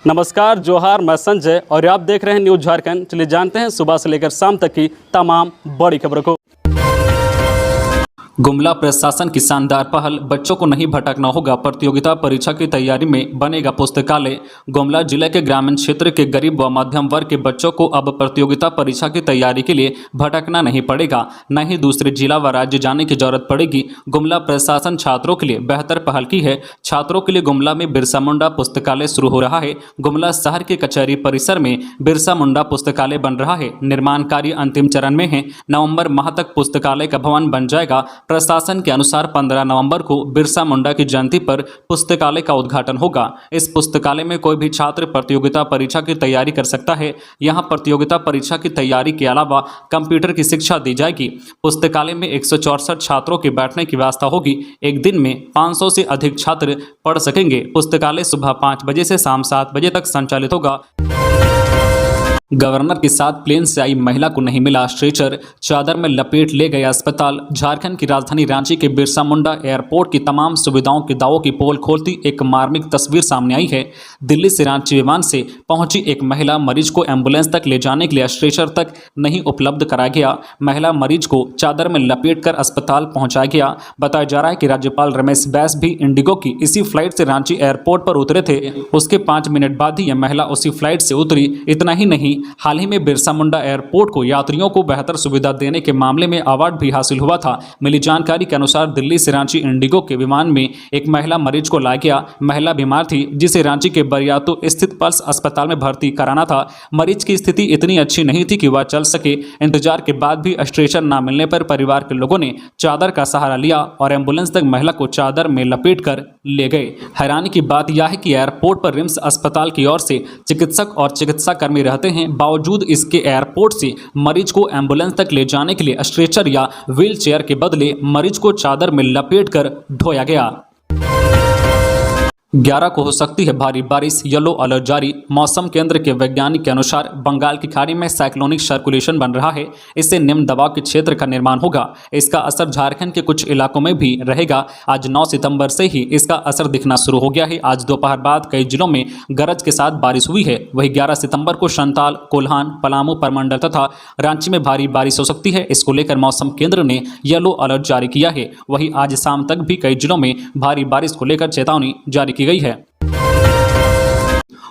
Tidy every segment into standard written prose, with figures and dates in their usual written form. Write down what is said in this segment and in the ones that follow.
नमस्कार, जोहार, मैं संजय और आप देख रहे हैं न्यूज़ झारखंड। चलिए जानते हैं सुबह से लेकर शाम तक की तमाम बड़ी खबरों को। गुमला प्रशासन की शानदार पहल, बच्चों को नहीं भटकना होगा, प्रतियोगिता परीक्षा की तैयारी में बनेगा पुस्तकालय। गुमला जिले के ग्रामीण क्षेत्र के गरीब व मध्यम वर्ग के बच्चों को अब प्रतियोगिता परीक्षा की तैयारी के लिए भटकना नहीं पड़ेगा, न ही दूसरे जिला व राज्य जाने की जरूरत पड़ेगी। गुमला प्रशासन छात्रों के लिए बेहतर पहल की है। छात्रों के लिए गुमला में बिरसा मुंडा पुस्तकालय शुरू हो रहा है। गुमला शहर के कचहरी परिसर में बिरसा मुंडा पुस्तकालय बन रहा है। निर्माण कार्य अंतिम चरण में है। नवंबर माह तक पुस्तकालय का भवन बन जाएगा। प्रशासन के अनुसार 15 नवंबर को बिरसा मुंडा की जयंती पर पुस्तकालय का उद्घाटन होगा। इस पुस्तकालय में कोई भी छात्र प्रतियोगिता परीक्षा की तैयारी कर सकता है। यहां प्रतियोगिता परीक्षा की तैयारी के अलावा कंप्यूटर की शिक्षा दी जाएगी। पुस्तकालय में 164 छात्रों के बैठने की व्यवस्था होगी। एक दिन में 500 से अधिक छात्र पढ़ सकेंगे। पुस्तकालय सुबह 5 बजे से शाम 7 बजे तक संचालित होगा। गवर्नर के साथ प्लेन से आई महिला को नहीं मिला स्ट्रेचर, चादर में लपेट ले गया अस्पताल। झारखंड की राजधानी रांची के बिरसा मुंडा एयरपोर्ट की तमाम सुविधाओं के दावों की पोल खोलती एक मार्मिक तस्वीर सामने आई है। दिल्ली से रांची विमान से पहुंची एक महिला मरीज को एम्बुलेंस तक ले जाने के लिए स्ट्रेचर तक नहीं उपलब्ध कराया गया। महिला मरीज को चादर में लपेट कर अस्पताल पहुंचाया गया। बताया जा रहा है कि राज्यपाल रमेश बैस भी इंडिगो की इसी फ्लाइट से रांची एयरपोर्ट पर उतरे थे। उसके 5 मिनट बाद ही यह महिला उसी फ्लाइट से उतरी। इतना ही नहीं, हाल ही में बिरसा मुंडा एयरपोर्ट को यात्रियों को बेहतर सुविधा देने के मामले में अवार्ड भी हासिल हुआ था। मिली जानकारी के अनुसार दिल्ली से रांची इंडिगो के विमान में एक महिला मरीज को लाया गया। महिला बीमार थी जिसे रांची के बरियातू स्थित पल्स अस्पताल में भर्ती कराना था। मरीज की स्थिति इतनी अच्छी नहीं थी कि वह चल सके। इंतजार के बाद भी स्ट्रेचर न मिलने पर परिवार के लोगों ने चादर का सहारा लिया और एम्बुलेंस तक महिला को चादर में लपेट कर ले गए। हैरानी की बात यह है कि एयरपोर्ट पर रिम्स अस्पताल की ओर से चिकित्सक और चिकित्सा कर्मी रहते हैं। बावजूद इसके एयरपोर्ट से मरीज को एम्बुलेंस तक ले जाने के लिए स्ट्रेचर या व्हील चेयर के बदले मरीज को चादर में लपेट कर ढोया गया। 11 को हो सकती है भारी बारिश, येलो अलर्ट जारी। मौसम केंद्र के वैज्ञानिक के अनुसार बंगाल की खाड़ी में साइक्लोनिक सर्कुलेशन बन रहा है। इससे निम्न दबाव के क्षेत्र का निर्माण होगा। इसका असर झारखंड के कुछ इलाकों में भी रहेगा। आज 9 सितंबर से ही इसका असर दिखना शुरू हो गया है। आज दोपहर बाद कई जिलों में गरज के साथ बारिश हुई है। वहीं 11 सितंबर को संताल, कोल्हान, पलामू प्रमंडल तथा रांची में भारी बारिश हो सकती है। इसको लेकर मौसम केंद्र ने येलो अलर्ट जारी किया है। वहीं आज शाम तक भी कई जिलों में भारी बारिश को लेकर चेतावनी जारी की गई है।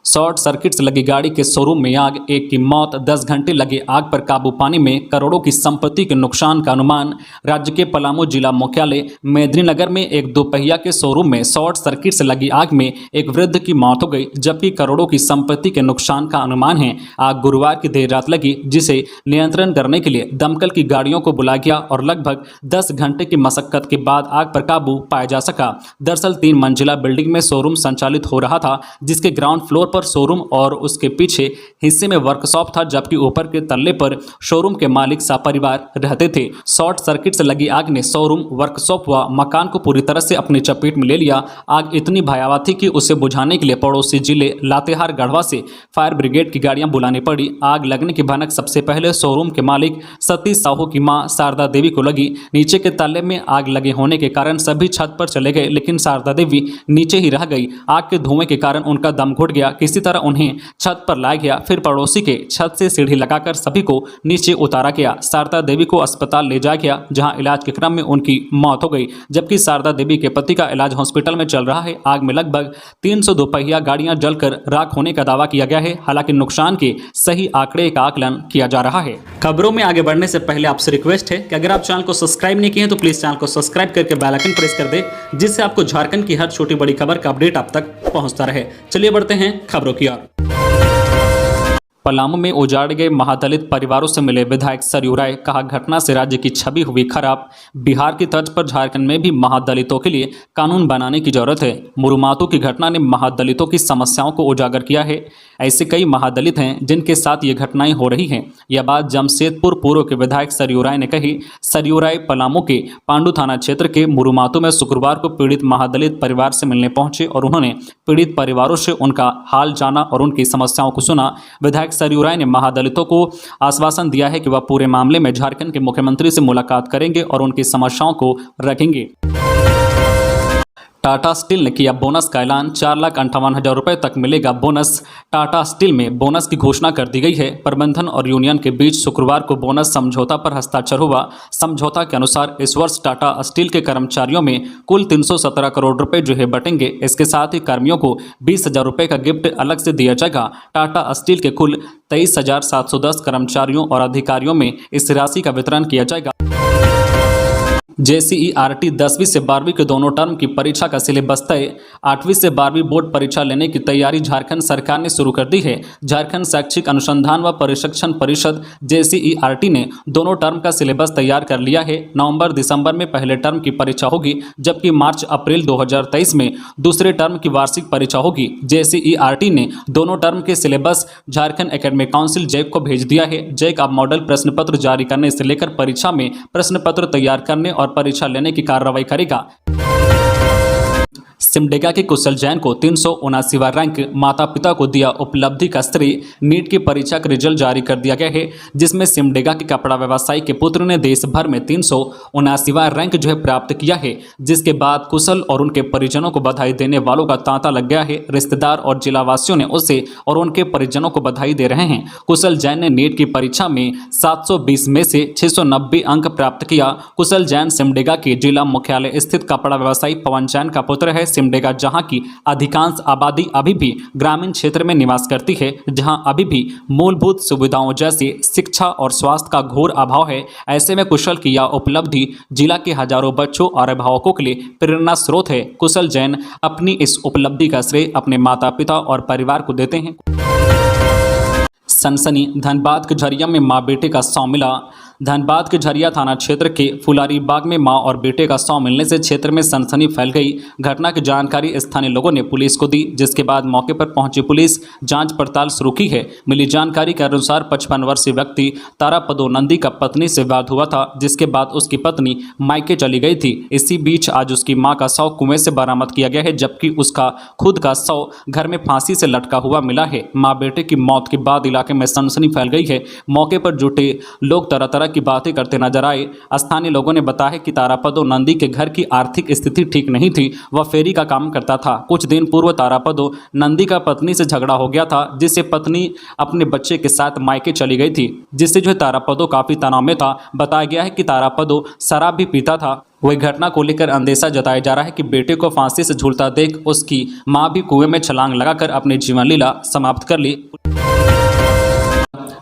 शॉर्ट सर्किट से लगी गाड़ी के शोरूम में आग, एक की मौत। 10 घंटे लगे आग पर काबू पाने में, करोड़ों की संपत्ति के नुकसान का अनुमान। राज्य के पलामू जिला मुख्यालय मेदिनीनगर में एक दोपहिया के शोरूम में शॉर्ट सर्किट से लगी आग में एक वृद्ध की मौत हो गई, जबकि करोड़ों की संपत्ति के नुकसान का अनुमान है। आग गुरुवार की देर रात लगी, जिसे नियंत्रण करने के लिए दमकल की गाड़ियों को बुलाया गया और लगभग 10 घंटे की मशक्कत के बाद आग पर काबू पाया जा सका। दरअसल 3 मंजिला बिल्डिंग में शोरूम संचालित हो रहा था, जिसके ग्राउंड फ्लोर पर शोरूम और उसके पीछे हिस्से में वर्कशॉप था, जबकि ऊपर के तल्ले पर शोरूम के मालिक सपरिवार रहते थे। शॉर्ट सर्किट से लगी आग ने शोरूम, वर्कशॉप व मकान को पूरी तरह से अपनी चपेट में ले लिया। आग इतनी भयावह थी कि उसे बुझाने के लिए पड़ोसी जिले लातेहार गढ़वा से फायर ब्रिगेड की गाड़ियां बुलानी पड़ी। आग लगने की भनक सबसे पहले शोरूम के मालिक सतीश साहू की मां शारदा देवी को लगी। नीचे के तल्ले में आग लगे होने के कारण सभी छत पर चले गए, लेकिन शारदा देवी नीचे ही रह गई। आग के धुएं के कारण उनका दम घुट गया। किसी तरह उन्हें छत पर लाया गया। फिर पड़ोसी के छत से सीढ़ी लगाकर सभी को नीचे उतारा गया। शारदा देवी को अस्पताल ले जाया गया, जहां इलाज के क्रम में उनकी मौत हो गई, जबकि शारदा देवी के पति का इलाज हॉस्पिटल में चल रहा है। आग में लगभग 300 दोपहिया गाड़ियां जलकर राख होने का दावा किया गया है। हालांकि नुकसान के सही आंकड़े का आकलन किया जा रहा है। खबरों में आगे बढ़ने से पहले आपसे रिक्वेस्ट है कि अगर आप चैनल को सब्सक्राइब नहीं किए हैं तो प्लीज चैनल को सब्सक्राइब करके बेल आइकन प्रेस कर दे, जिससे आपको झारखंड की हर छोटी बड़ी खबर का अपडेट आप तक पहुंचता रहे। चलिए बढ़ते हैं खबरों की ओर। पलामू में उजाड़ गए महादलित परिवारों से मिले विधायक सरयू राय, कहा घटना से राज्य की छवि हुई खराब। बिहार की तर्ज पर झारखंड में भी महादलितों के लिए कानून बनाने की जरूरत है। मुरुमातू की घटना ने महादलितों की समस्याओं को उजागर किया है। ऐसे कई महादलित हैं जिनके साथ ये घटनाएं हो रही हैं। यह बात जमशेदपुर पूर्व के विधायक सरयू राय ने कही। सरयू राय पलामू के पांडु थाना क्षेत्र के मुरुमातू में शुक्रवार को पीड़ित महादलित परिवार से मिलने पहुंचे और उन्होंने पीड़ित परिवारों से उनका हाल जाना और उनकी समस्याओं को सुना। विधायक सरयू राय ने महादलितों को आश्वासन दिया है कि वह पूरे मामले में झारखंड के मुख्यमंत्री से मुलाकात करेंगे और उनकी समस्याओं को रखेंगे। टाटा स्टील ने किया बोनस का ऐलान, 4,58,000 रुपये तक मिलेगा बोनस। टाटा स्टील में बोनस की घोषणा कर दी गई है। प्रबंधन और यूनियन के बीच शुक्रवार को बोनस समझौता पर हस्ताक्षर हुआ। समझौता के अनुसार इस वर्ष टाटा स्टील के कर्मचारियों में कुल 317 करोड़ रुपए जो है बटेंगे। इसके साथ ही कर्मियों को 20,000 रुपये का गिफ्ट अलग से दिया जाएगा। टाटा स्टील के कुल 23,710 कर्मचारियों और अधिकारियों में इस राशि का वितरण किया जाएगा। JCERT 10वीं से 12वीं के दोनों टर्म की परीक्षा का सिलेबस तय। 8वीं से 12वीं बोर्ड परीक्षा लेने की तैयारी झारखंड सरकार ने शुरू कर दी है। झारखंड शैक्षिक अनुसंधान व प्रशिक्षण परिषद JCERT ने दोनों टर्म का सिलेबस तैयार कर लिया है। नवंबर दिसंबर में पहले टर्म की परीक्षा होगी, जबकि मार्च अप्रैल 2023 में दूसरे टर्म की वार्षिक परीक्षा होगी। JCERT ने दोनों टर्म के syllabus Jharkhand academic council JAC को भेज दिया है। जैक अब मॉडल प्रश्न पत्र जारी करने से लेकर परीक्षा में प्रश्न पत्र तैयार करने और परीक्षा लेने की कार्रवाई करेगा। सिमडेगा के कुशल जैन को 379वां रैंक, माता पिता को दिया उपलब्धि का श्रेय। नीट की परीक्षा का रिजल्ट जारी कर दिया गया है, जिसमें सिमडेगा के कपड़ा व्यवसायी के पुत्र ने देश भर में 379वां रैंक जो है प्राप्त किया है, जिसके बाद कुशल और उनके परिजनों को बधाई देने वालों का तांता लग गया है। रिश्तेदार और जिलावासियों ने उसे और उनके परिजनों को बधाई दे रहे हैं। कुशल जैन ने नीट की परीक्षा में 720 में से 690 अंक प्राप्त किया। कुशल जैन सिमडेगा के जिला मुख्यालय स्थित कपड़ा व्यवसायी पवन जैन का पुत्र है। सिमडेगा जहां की अधिकांश आबादी अभी भी ग्रामीण क्षेत्र में निवास करती है, जहां अभी भी मूलभूत सुविधाओं जैसे शिक्षा और स्वास्थ्य का घोर अभाव है। ऐसे में कुशल की यह उपलब्धि जिला के हजारों बच्चों और अभिभावकों के लिए प्रेरणा स्रोत है। कुशल जैन अपनी इस उपलब्धि का श्रेय अपने माता पिता और परिवार को देते हैं। सनसनी, धनबाद के झरिया में मां बेटे का शव मिला। धनबाद के झरिया थाना क्षेत्र के फुलारी बाग में मां और बेटे का शव मिलने से क्षेत्र में सनसनी फैल गई। घटना की जानकारी स्थानीय लोगों ने पुलिस को दी, जिसके बाद मौके पर पहुंची पुलिस जांच पड़ताल शुरू की है। मिली जानकारी के अनुसार 55 वर्षीय व्यक्ति तारापदो नंदी का पत्नी से विवाद हुआ था, जिसके बाद उसकी पत्नी मायके चली गई थी। इसी बीच आज उसकी मां का शव कुएं से बरामद किया गया है, जबकि उसका खुद का शव घर में फांसी से लटका हुआ मिला है। मां बेटे की मौत के बाद इलाके में सनसनी फैल गई है। मौके पर जुटे लोग तरह तरह की बातें करते नजर आए। स्थानीय लोगों ने बताया कि तारापदो नंदी के घर की आर्थिक स्थिति ठीक नहीं थी। वह फेरी का काम करता था। कुछ दिन पूर्व तारापदो नंदी का पत्नी से झगड़ा हो गया था, जिससे पत्नी अपने बच्चे के साथ मायके चली गई थी, जिससे जो तारापदो काफी तनाव में था। बताया गया है कि तारापदो शराब भी पीता था। वही घटना को लेकर अंदेशा जताया जा रहा है कि बेटे को फांसी से झूलता देख उसकी मां भी कुएं में छलांग लगाकर अपनी जीवन लीला समाप्त कर ली।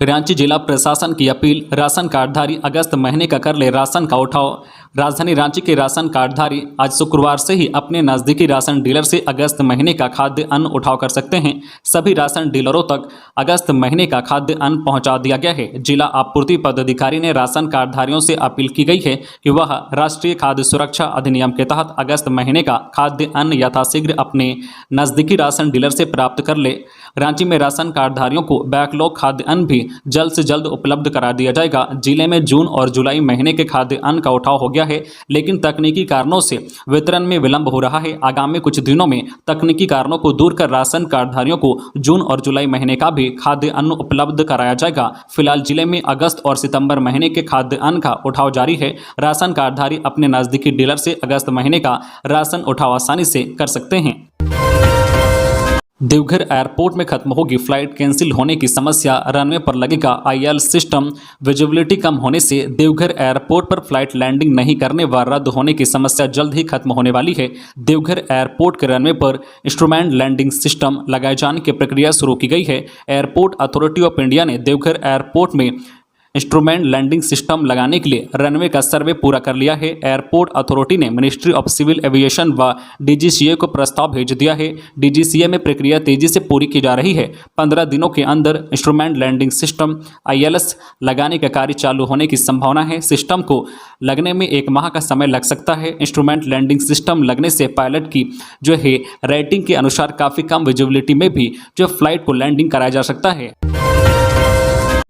रांची जिला प्रशासन की अपील, राशन कार्डधारी अगस्त महीने का कर ले राशन का उठाव। राजधानी रांची के राशन कार्डधारी आज शुक्रवार से ही अपने नज़दीकी राशन डीलर से अगस्त महीने का खाद्य अन्न उठाव कर सकते हैं। सभी राशन डीलरों तक अगस्त महीने का खाद्य अन्न पहुंचा दिया गया है। जिला आपूर्ति पदाधिकारी ने राशन कार्डधारियों से अपील की गई है कि वह राष्ट्रीय खाद्य सुरक्षा अधिनियम के तहत अगस्त महीने का खाद्य अन्न यथाशीघ्र अपने नज़दीकी राशन डीलर से प्राप्त कर ले। रांची में राशन कार्डधारियों को बैकलॉग खाद्य अन्न भी जल्द से जल्द उपलब्ध करा दिया जाएगा। जिले में जून और जुलाई महीने के खाद्य अन्न का उठाव हो गया है, लेकिन तकनीकी कारणों से वितरण में विलंब हो रहा है। आगामी कुछ दिनों में तकनीकी कारणों को दूर कर राशन कार्डधारियों को जून और जुलाई महीने का भी खाद्य अन्न उपलब्ध कराया जाएगा। फिलहाल जिले में अगस्त और सितंबर महीने के खाद्य अन्न का उठाव जारी है। राशन कार्डधारी अपने नजदीकी डीलर से अगस्त महीने का राशन उठाव आसानी से कर सकते हैं। देवघर एयरपोर्ट में खत्म होगी फ्लाइट कैंसिल होने की समस्या, रनवे पर लगेगा IL सिस्टम। विजिबिलिटी कम होने से देवघर एयरपोर्ट पर फ्लाइट लैंडिंग नहीं करने व रद्द होने की समस्या जल्द ही खत्म होने वाली है। देवघर एयरपोर्ट के रनवे पर इंस्ट्रूमेंट लैंडिंग सिस्टम लगाए जाने की प्रक्रिया शुरू की गई है। एयरपोर्ट अथॉरिटी ऑफ इंडिया ने देवघर एयरपोर्ट में इंस्ट्रूमेंट लैंडिंग सिस्टम लगाने के लिए रनवे का सर्वे पूरा कर लिया है। एयरपोर्ट अथॉरिटी ने मिनिस्ट्री ऑफ सिविल एविएशन व DGCA को प्रस्ताव भेज दिया है। DGCA में प्रक्रिया तेजी से पूरी की जा रही है। 15 दिनों के अंदर इंस्ट्रूमेंट लैंडिंग सिस्टम ILS लगाने का कार्य चालू होने की संभावना है। सिस्टम को लगने में 1 माह का समय लग सकता है। इंस्ट्रूमेंट लैंडिंग सिस्टम लगने से पायलट की जो है रेटिंग के अनुसार काफ़ी कम विजिबिलिटी में भी जो फ्लाइट को लैंडिंग कराया जा सकता है।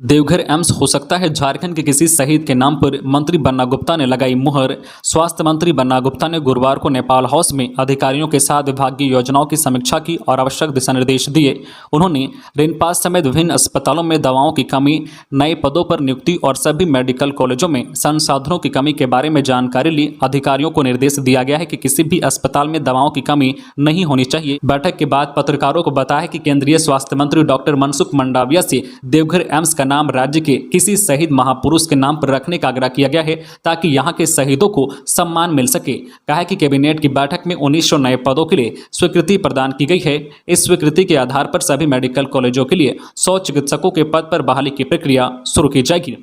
देवघर एम्स हो सकता है झारखंड के किसी शहीद के नाम पर, मंत्री बन्ना गुप्ता ने लगाई मुहर। स्वास्थ्य मंत्री बन्ना गुप्ता ने गुरुवार को नेपाल हाउस में अधिकारियों के साथ विभागीय योजनाओं की समीक्षा की और आवश्यक दिशा निर्देश दिए। उन्होंने रेनपास समेत विभिन्न अस्पतालों में दवाओं की कमी, नए पदों पर नियुक्ति और सभी मेडिकल कॉलेजों में संसाधनों की कमी के बारे में जानकारी ली। अधिकारियों को निर्देश दिया गया है कि किसी भी अस्पताल में दवाओं की कमी नहीं होनी चाहिए। बैठक के बाद पत्रकारों को बताया कि केंद्रीय स्वास्थ्य मंत्री डॉक्टर मनसुख मंडाविया से देवघर एम्स का नाम राज्य के किसी शहीद महापुरुष के नाम पर रखने का आग्रह किया गया है ताकि यहां के शहीदों को सम्मान मिल सके। कहा कि कैबिनेट की बैठक में 1900 नए पदों के लिए स्वीकृति प्रदान की गई है। इस स्वीकृति के आधार पर सभी मेडिकल कॉलेजों के लिए 100 चिकित्सकों के पद पर बहाली की प्रक्रिया शुरू की जाएगी।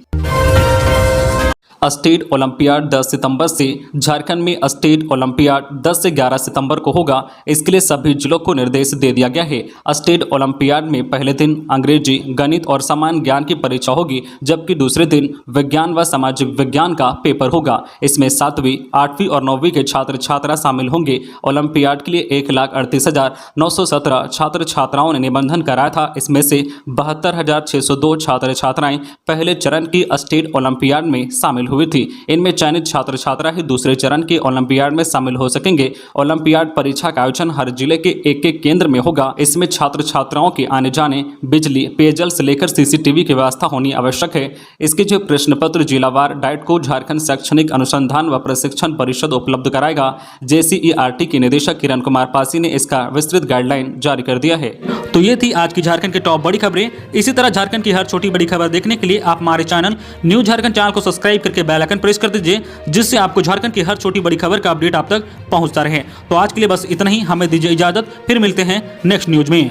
स्टेट ओलंपियाड 10 सितंबर से झारखंड में स्टेट ओलंपियाड 10 से 11 सितंबर को होगा। इसके लिए सभी जिलों को निर्देश दे दिया गया है। स्टेट ओलंपियाड में पहले दिन अंग्रेजी, गणित और सामान्य ज्ञान की परीक्षा होगी, जबकि दूसरे दिन विज्ञान व सामाजिक विज्ञान का पेपर होगा। इसमें 7वीं, 8वीं और 9वीं के छात्र छात्रा शामिल होंगे। ओलंपियाड के लिए 1,38,917 छात्र छात्राओं ने निबंधन कराया था। इसमें से 72,602 छात्र छात्राएं पहले चरण की स्टेट ओलंपियाड में शामिल हुई थी। इनमें चयनित छात्र छात्रा ही दूसरे चरण के ओलंपियाड में शामिल हो सकेंगे। ओलंपियाड परीक्षा का आयोजन हर जिले के एक केंद्र में होगा। इसमें छात्र छात्राओं के आने जाने, बिजली, पेयजल से लेकर CCTV की व्यवस्था होनी आवश्यक है। इसके जो प्रश्न पत्र जिलावार डाइट को झारखंड शैक्षणिक अनुसंधान व प्रशिक्षण परिषद उपलब्ध कराएगा। JCERT के निदेशक किरण कुमार पासी ने इसका विस्तृत गाइडलाइन जारी कर दिया है। तो ये थी आज की झारखंड की टॉप बड़ी खबरें। इसी तरह झारखंड की हर छोटी बड़ी खबर देखने के लिए आप हमारे चैनल न्यूज झारखंड चैनल को सब्सक्राइब करके बेल आइकन प्रेस कर दीजिए, जिससे आपको झारखंड की हर छोटी बड़ी खबर का अपडेट आप तक पहुंचता रहे। तो आज के लिए बस इतना ही। हमें दीजिए इजाजत, फिर मिलते हैं नेक्स्ट न्यूज में।